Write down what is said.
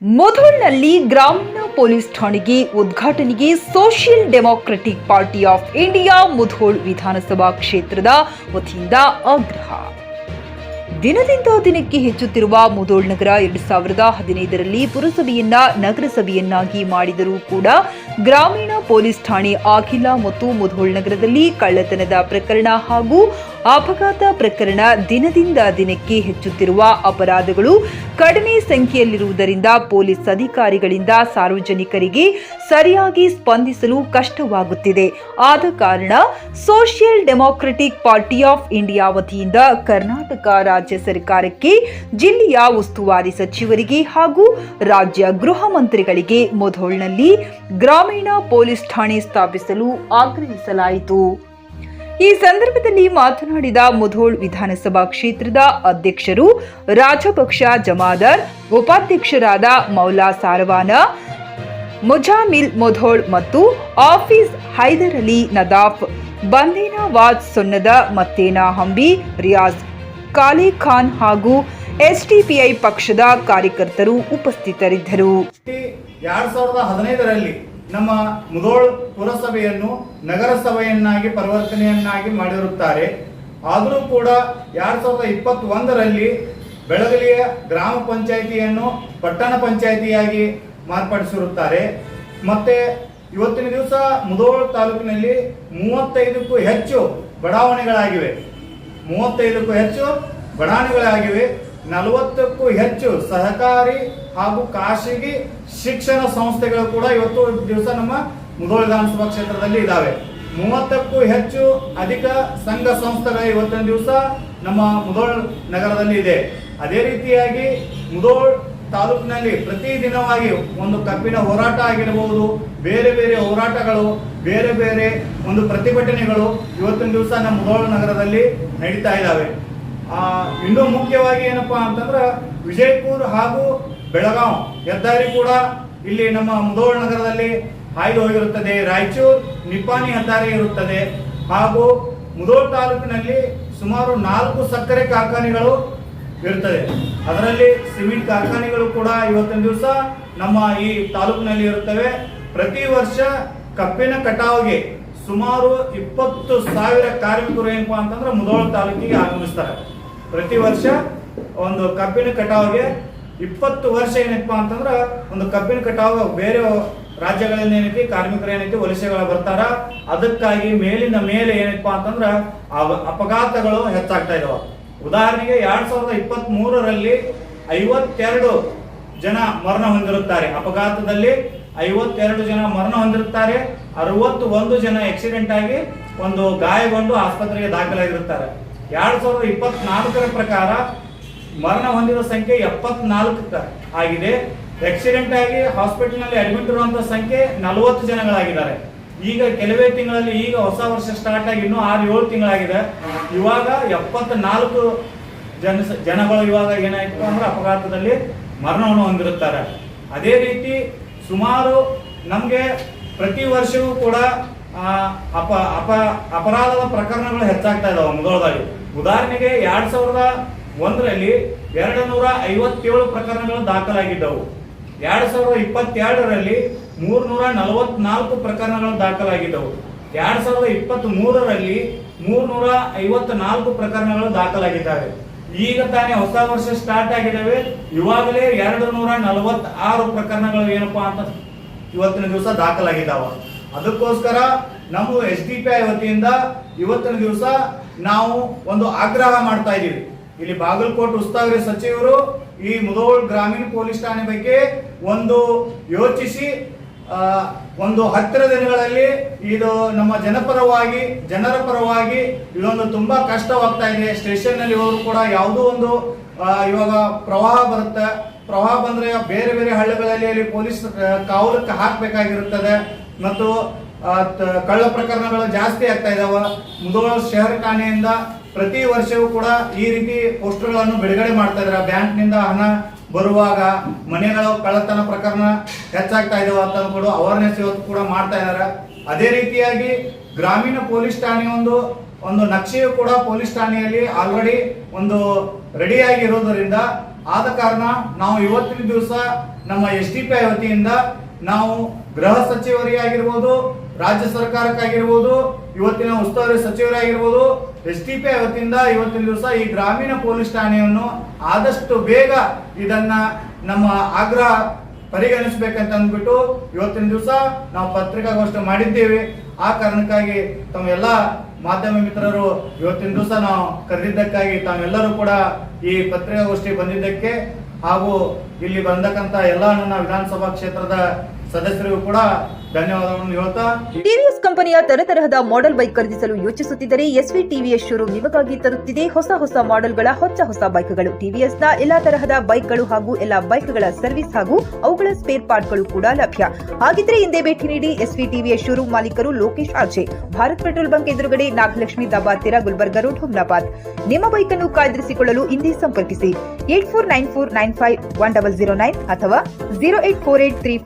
ಮುಧೋಳ್ನಲ್ಲಿ ಗ್ರಾಮೀಣ ಪೊಲೀಸ್ ಠಾಣೆಗೆ ಉದ್ಘಾಟನೆಗೆ social democratic party of India Mudhol ವಿಧಾನಸಭಾ ಕ್ಷೇತ್ರದ ವತಿಯಿಂದ ಆಗ್ರಹ. ದಿನದಿಂದ ದಿನಕ್ಕೆ ಹೆಚ್ಚುತ್ತಿರುವ ಮುಧೋಳ್ ನಗರ 2015ರಲ್ಲಿ ಪುರಸಭೆಯನ್ನ ನಗರಸಭೆಯನ್ನಾಗಿ ಮಾಡಿದರೂ ಕೂಡ ಗ್ರಾಮೀಣ ಪೊಲೀಸ್ ಠಾಣೆ ಆಗಿಲ್ಲ ಮತ್ತು ಮುಧೋಳ್ ನಗರದಲ್ಲಿ ಕಳ್ಳತನದ ಪ್ರಕರಣ ಹಾಗೂ ಅಪಘಾತ ಪ್ರಕರಣ ದಿನದಿಂದ ದಿನಕ್ಕೆ ಹೆಚ್ಚುತ್ತಿರುವ ಅಪರಾಧಗಳು ಕಡಿಮೆ ಸಂಖ್ಯೆಯಲ್ಲಿರುವುದರಿಂದ ಪೊಲೀಸ್ ಅಧಿಕಾರಿಗಳಿಂದ ಸಾರ್ವಜನಿಕರಿಗೆ ಸರಿಯಾಗಿ ಸ್ಪಂದಿಸಲು ಕಷ್ಟವಾಗುತ್ತಿದೆ. ಆದ ಕಾರಣ social democratic party of India ವತಿಯಿಂದ ಕರ್ನಾಟಕ ರಾಜ್ಯ ಸರ್ಕಾರಕ್ಕೆ, ಜಿಲ್ಲೆಯ ಉಸ್ತುವಾರಿ ಸಚಿವರಿಗೆ ಹಾಗೂ ರಾಜ್ಯ ಗೃಹ ಮಂತ್ರಿಗಳಿಗೆ ಮುಧೋಳ್ನಲ್ಲಿ ಗ್ರಾಮೀಣ ಪೊಲೀಸ್ ಠಾಣೆ ಸ್ಥಾಪಿಸಲು ಆಗ್ರಹಿಸಲಾಯಿತು. ಈ ಸಂದರ್ಭದಲ್ಲಿ ಮಾತನಾಡಿದ ಮುಧೋಳ್ ವಿಧಾನಸಭಾ ಕ್ಷೇತ್ರದ ಅಧ್ಯಕ್ಷರು ರಾಜಪಕ್ಷ ಜಮಾದಾರ್, ಉಪಾಧ್ಯಕ್ಷರಾದ ಮೌಲಾ ಸಾರವಾನ, ಮುಜಾಮಿಲ್ ಮುಧೋಳ್ ಮತ್ತು ಆಫೀಸ್ ಹೈದರ್ ಅಲಿ ನದಾಫ್, ಬಂದೇನಾವಾಜ್ ಸೊನ್ನದ ಮತ್ತೇನಾ ಹಂಬಿ, ರಿಯಾಜ್ ಕಾಲೆ ಖಾನ್ ಹಾಗೂ ಎಸ್ಡಿಪಿಐ ಪಕ್ಷದ ಕಾರ್ಯಕರ್ತರು ಉಪಸ್ಥಿತರಿದ್ದರು. 2015ರಲ್ಲಿ ನಮ್ಮ ಮುಧೋಳ್ ಪುರಸಭೆಯನ್ನು ನಗರಸಭೆಯನ್ನಾಗಿ ಪರಿವರ್ತನೆಯನ್ನಾಗಿ ಮಾಡಿರುತ್ತಾರೆ. ಆದರೂ ಕೂಡ 2021ರಲ್ಲಿ ಬೆಳಗಲಿಯ ಗ್ರಾಮ ಪಂಚಾಯಿತಿಯನ್ನು ಪಟ್ಟಣ ಪಂಚಾಯಿತಿಯಾಗಿ ಮಾರ್ಪಡಿಸಿರುತ್ತಾರೆ. ಮತ್ತೆ ಇವತ್ತಿನ ದಿವಸ ಮುಧೋಳ್ ತಾಲೂಕಿನಲ್ಲಿ 35ಕ್ಕೂ ಹೆಚ್ಚು ಬಡಾವಣೆಗಳಾಗಿವೆ. 40ಕ್ಕೂ ಹೆಚ್ಚು ಸಹಕಾರಿ ಹಾಗೂ ಖಾಸಗಿ ಶಿಕ್ಷಣ ಸಂಸ್ಥೆಗಳು ಕೂಡ ಇವತ್ತು ದಿವಸ ನಮ್ಮ ಮುಧೋಳ್ ವಿಧಾನಸಭಾ ಕ್ಷೇತ್ರದಲ್ಲಿ ಇದ್ದಾವೆ. 30ಕ್ಕೂ ಹೆಚ್ಚು ಅಧಿಕ ಸಂಘ ಸಂಸ್ಥೆಗಳು ಇವತ್ತಿನ ದಿವಸ ನಮ್ಮ ಮುಧೋಳ್ ನಗರದಲ್ಲಿ ಇದೆ. ಅದೇ ರೀತಿಯಾಗಿ ಮುಧೋಳ್ ತಾಲೂಕಿನಲ್ಲಿ ಪ್ರತಿದಿನವಾಗಿ ಒಂದು ಕಬ್ಬಿನ ಹೋರಾಟ ಆಗಿರಬಹುದು, ಬೇರೆ ಬೇರೆ ಹೋರಾಟಗಳು, ಬೇರೆ ಬೇರೆ ಒಂದು ಪ್ರತಿಭಟನೆಗಳು ಇವತ್ತಿನ ದಿವಸ ನಮ್ಮ ಮುಧೋಳ್ ನಗರದಲ್ಲಿ ನಡೀತಾ ಇದ್ದಾವೆ. ಇನ್ನೂ ಮುಖ್ಯವಾಗಿ ಏನಪ್ಪಾ ಅಂತಂದ್ರೆ ವಿಜಯಪುರ ಹಾಗೂ ಬೆಳಗಾವ್ ಹೆದ್ದಾರಿ ಕೂಡ ಇಲ್ಲಿ ನಮ್ಮ ಮುಧೋಳ್ ನಗರದಲ್ಲಿ ಹಾಯ್ದು ಹೋಗಿರುತ್ತದೆ. ರಾಯಚೂರು ನಿಪ್ಪಾಣಿ ಹೆದ್ದಾರಿ ಇರುತ್ತದೆ. ಹಾಗೂ ಮುಧೋಳ್ ತಾಲೂಕಿನಲ್ಲಿ ಸುಮಾರು 4 ಸಕ್ಕರೆ ಕಾರ್ಖಾನೆಗಳು ಇರುತ್ತದೆ. ಅದರಲ್ಲಿ ಸಿಮೆಂಟ್ ಕಾರ್ಖಾನೆಗಳು ಕೂಡ ಇವತ್ತಿನ ದಿವಸ ನಮ್ಮ ಈ ತಾಲೂಕಿನಲ್ಲಿ ಇರುತ್ತವೆ. ಪ್ರತಿ ವರ್ಷ ಕಬ್ಬಿನ ಕಟಾವಿಗೆ ಸುಮಾರು 20,000 ಕಾರ್ಮಿಕರು ಏನಪ್ಪಾ ಅಂತಂದ್ರೆ ಮುಧೋಳ್ ತಾಲೂಕಿಗೆ ಆಗಮಿಸ್ತಾರೆ. ಪ್ರತಿ ವರ್ಷ ಒಂದು ಕಬ್ಬಿನ ಕಟಾವಿಗೆ 20 ವರ್ಷ ಏನಪ್ಪಾ ಅಂತಂದ್ರೆ ಒಂದು ಕಬ್ಬಿನ ಕಟಾವು ಬೇರೆ ರಾಜ್ಯಗಳಿಂದ ಏನೈತಿ ಕಾರ್ಮಿಕರು ಏನೈತಿ ವಲಸೆಗಳು ಬರ್ತಾರ. ಅದಕ್ಕಾಗಿ ಮೇಲಿಂದ ಮೇಲೆ ಏನಪ್ಪಾ ಅಂತಂದ್ರ ಅಪಘಾತಗಳು ಹೆಚ್ಚಾಗ್ತಾ ಇದಾವ. ಉದಾಹರಣೆಗೆ 2023ರಲ್ಲಿ 52 ಜನ ಮರಣ ಹೊಂದಿರುತ್ತಾರೆ. ಅಪಘಾತದಲ್ಲಿ 52 ಜನ ಮರಣ ಹೊಂದಿರುತ್ತಾರೆ. 61 ಜನ ಆಕ್ಸಿಡೆಂಟ್ ಆಗಿ ಒಂದು ಗಾಯಗೊಂಡು ಆಸ್ಪತ್ರೆಗೆ ದಾಖಲಾಗಿರುತ್ತಾರೆ. 2024ರ ಪ್ರಕಾರ ಮರಣ ಹೊಂದಿದ ಸಂಖ್ಯೆ 74 ಆಗಿದೆ. ಆಕ್ಸಿಡೆಂಟ್ ಆಗಿ ಹಾಸ್ಪಿಟಲ್ ನಲ್ಲಿ ಅಡ್ಮಿಟ್ ಇರುವಂತಹ ಸಂಖ್ಯೆ 40 ಜನಗಳಾಗಿದ್ದಾರೆ. ಈಗ ಕೆಲವೇ ತಿಂಗಳಲ್ಲಿ, ಈಗ ಹೊಸ ವರ್ಷ ಸ್ಟಾರ್ಟ್ ಆಗಿ ಇನ್ನೂ 6-7 ತಿಂಗಳಾಗಿದೆ. ಇವಾಗ 74 ಜನಗಳು ಇವಾಗ ಏನಾಯ್ತು ಅಂದ್ರೆ ಅಪಘಾತದಲ್ಲಿ ಮರಣವನ್ನು ಹೊಂದಿರುತ್ತಾರೆ. ಅದೇ ರೀತಿ ಸುಮಾರು ನಮ್ಗೆ ಪ್ರತಿ ವರ್ಷವೂ ಕೂಡ ಅಪರಾಧದ ಪ್ರಕರಣಗಳು ಹೆಚ್ಚಾಗ್ತಾ ಇದಾವೆ ಮುಧೋಳದಲ್ಲಿ. ಉದಾಹರಣೆಗೆ 2001ರಲ್ಲಿ 257 ಪ್ರಕರಣಗಳು ದಾಖಲಾಗಿದ್ದವು. 2022ರಲ್ಲಿ 344 ಪ್ರಕರಣಗಳು ದಾಖಲಾಗಿದ್ದವು. 2023ರಲ್ಲಿ 354 ಪ್ರಕರಣಗಳು ದಾಖಲಾಗಿದ್ದಾವೆ. ಈಗ ತಾನೇ ಹೊಸ ವರ್ಷ ಸ್ಟಾರ್ಟ್ ಆಗಿದ್ದಾವೆ. ಇವಾಗಲೇ 246 ಪ್ರಕರಣಗಳು ಏನಪ್ಪಾ ಅಂತ ಇವತ್ತಿನ ದಿವಸ ದಾಖಲಾಗಿದ್ದಾವ. ಅದಕ್ಕೋಸ್ಕರ ನಮ್ಮ SDPI ವತಿಯಿಂದ ಇವತ್ತಿನ ದಿವಸ ನಾವು ಒಂದು ಆಗ್ರಹ ಮಾಡ್ತಾ ಇದ್ದೀವಿ. ಇಲ್ಲಿ ಬಾಗಲಕೋಟೆ ಉಸ್ತುವಾರಿ ಸಚಿವರು ಈ ಮುಧೋಳ್ ಗ್ರಾಮೀಣ ಪೊಲೀಸ್ ಠಾಣೆ ಬಗ್ಗೆ ಒಂದು ಯೋಚಿಸಿ ಒಂದು 10 ದಿನಗಳಲ್ಲಿ ಇದು ನಮ್ಮ ಜನರ ಪರವಾಗಿ ಇದೊಂದು ತುಂಬಾ ಕಷ್ಟವಾಗ್ತಾ ಇದೆ. ಸ್ಟೇಷನ್ ನಲ್ಲಿ ಹೋದ್ರು ಕೂಡ ಯಾವುದೋ ಒಂದು ಇವಾಗ ಪ್ರವಾಹ ಬರುತ್ತೆ. ಪ್ರವಾಹ ಬಂದ್ರೆ ಬೇರೆ ಬೇರೆ ಹಳ್ಳಿಗಳಲ್ಲಿ ಅಲ್ಲಿ ಪೊಲೀಸ್ ಕಾವಲಕ್ಕೆ ಹಾಕಬೇಕಾಗಿರುತ್ತದೆ ಮತ್ತು ಕಳ್ಳ ಪ್ರಕರಣಗಳು ಜಾಸ್ತಿ ಆಗ್ತಾ ಇದಾವ. ಮುಧೋಳ್ ಶಹರ ಠಾಣೆಯಿಂದ ಪ್ರತಿ ವರ್ಷವೂ ಕೂಡ ಈ ರೀತಿ ಪೋಸ್ಟರ್ಗಳನ್ನು ಬಿಡುಗಡೆ ಮಾಡ್ತಾ ಇದ್ದಾರೆ. ಬ್ಯಾಂಕ್ನಿಂದ ಹಣ ಬರುವಾಗ ಮನೆಗಳ ಕಳ್ಳತನ ಪ್ರಕರಣ ಹೆಚ್ಚಾಗ್ತಾ ಇದಾವ ಅಂತ ಕೂಡ ಅವೇರ್ನೆಸ್ ಇವತ್ತು ಕೂಡ ಮಾಡ್ತಾ ಇದ್ದಾರೆ. ಅದೇ ರೀತಿಯಾಗಿ ಗ್ರಾಮೀಣ ಪೊಲೀಸ್ ಠಾಣೆ ಒಂದು ನಕ್ಷೆಯು ಕೂಡ ಪೊಲೀಸ್ ಠಾಣೆಯಲ್ಲಿ ಆಲ್ರೆಡಿ ಒಂದು ರೆಡಿಯಾಗಿ ಇರೋದರಿಂದ ಆದ ಕಾರಣ ನಾವು ಇವತ್ತಿನ ದಿವಸ ನಮ್ಮ SDPI ವತಿಯಿಂದ ನಾವು ಗೃಹ ಸಚಿವರಿಗೆ ಆಗಿರ್ಬೋದು, ರಾಜ್ಯ ಸರ್ಕಾರಕ್ಕಾಗಿರ್ಬೋದು, ಇವತ್ತಿನ ಉಸ್ತುವಾರಿ ಸಚಿವರಾಗಿರ್ಬೋದು, SDPI ವತಿಯಿಂದ ಇವತ್ತಿನ ದಿವಸ ಈ ಗ್ರಾಮೀಣ ಪೊಲೀಸ್ ಠಾಣೆಯನ್ನು ಆದಷ್ಟು ಬೇಗ ಇದನ್ನ ನಮ್ಮ ಆಗ್ರಹ ಪರಿಗಣಿಸಬೇಕಂತ ಅಂದ್ಬಿಟ್ಟು ಇವತ್ತಿನ ದಿವಸ ನಾವು ಪತ್ರಿಕಾಗೋಷ್ಠಿ ಮಾಡಿದ್ದೇವೆ. ಆ ಕಾರಣಕ್ಕಾಗಿ ತಮ್ಮೆಲ್ಲ ಮಾಧ್ಯಮ ಮಿತ್ರರು ಇವತ್ತಿನ ದಿವಸ ನಾವು ಕರೆದಿದ್ದಕ್ಕಾಗಿ ತಾವೆಲ್ಲರೂ ಕೂಡ ಈ ಪತ್ರಿಕಾಗೋಷ್ಠಿ ಬಂದಿದ್ದಕ್ಕೆ ಹಾಗೂ ಇಲ್ಲಿ ಬಂದಕ್ಕಂತ ಎಲ್ಲ ನನ್ನ ವಿಧಾನಸಭಾ ಕ್ಷೇತ್ರದ ಸದಸ್ಯರಿಗೂ ಕೂಡ ಧನ್ಯವಾದಗಳನ್ನು ಹೇಳ್ತಾ, ಟಿವಿಎಸ್ ಕಂಪನಿಯ ತರತರಹದ ಮಾಡೆಲ್ ಬೈಕ್ ಖರೀದಿಸಲು ಯೋಚಿಸುತ್ತಿದ್ದರೆ ಎಸ್ವಿ ಟಿವಿಎಸ್ ಶೋರೂಮ್ ನಿಮಗಾಗಿ ತರುತ್ತಿದೆ ಹೊಸ ಮಾಡೆಲ್ಗಳ ಹೊಸ ಬೈಕ್ಗಳು. ಟಿವಿಎಸ್ನ ಎಲ್ಲಾ ತರಹದ ಬೈಕ್ಗಳು ಹಾಗೂ ಎಲ್ಲಾ ಬೈಕ್ಗಳ ಸರ್ವಿಸ್ ಹಾಗೂ ಅವುಗಳ ಸ್ಪೇರ್ ಪಾರ್ಟ್ಗಳು ಕೂಡ ಲಭ್ಯ. ಹಾಗಿದ್ರೆ ಹಿಂದೆ ಭೇಟಿ ನೀಡಿ ಎಸ್ವಿ ಟಿವಿಎಸ್ ಶೋರೂಮ್ ಮಾಲೀಕರು Lokesh RJ, Bharat petrol bunk ಎದುರುಗಡೆ, ನಾಗಲಕ್ಷ್ಮಿ ದಾಬಾ ಹತ್ತಿರ, ಗುಲ್ಬರ್ಗಾ ರೋಡ್, ಹುಮ್ನಾಬಾದ್. ನಿಮ್ಮ ಬೈಕ್ ಅನ್ನು ಕಾಯ್ದಿರಿಸಿಕೊಳ್ಳಲು ಹಿಂದೆ ಸಂಪರ್ಕಿಸಿ 8494951009 ಅಥವಾ 08483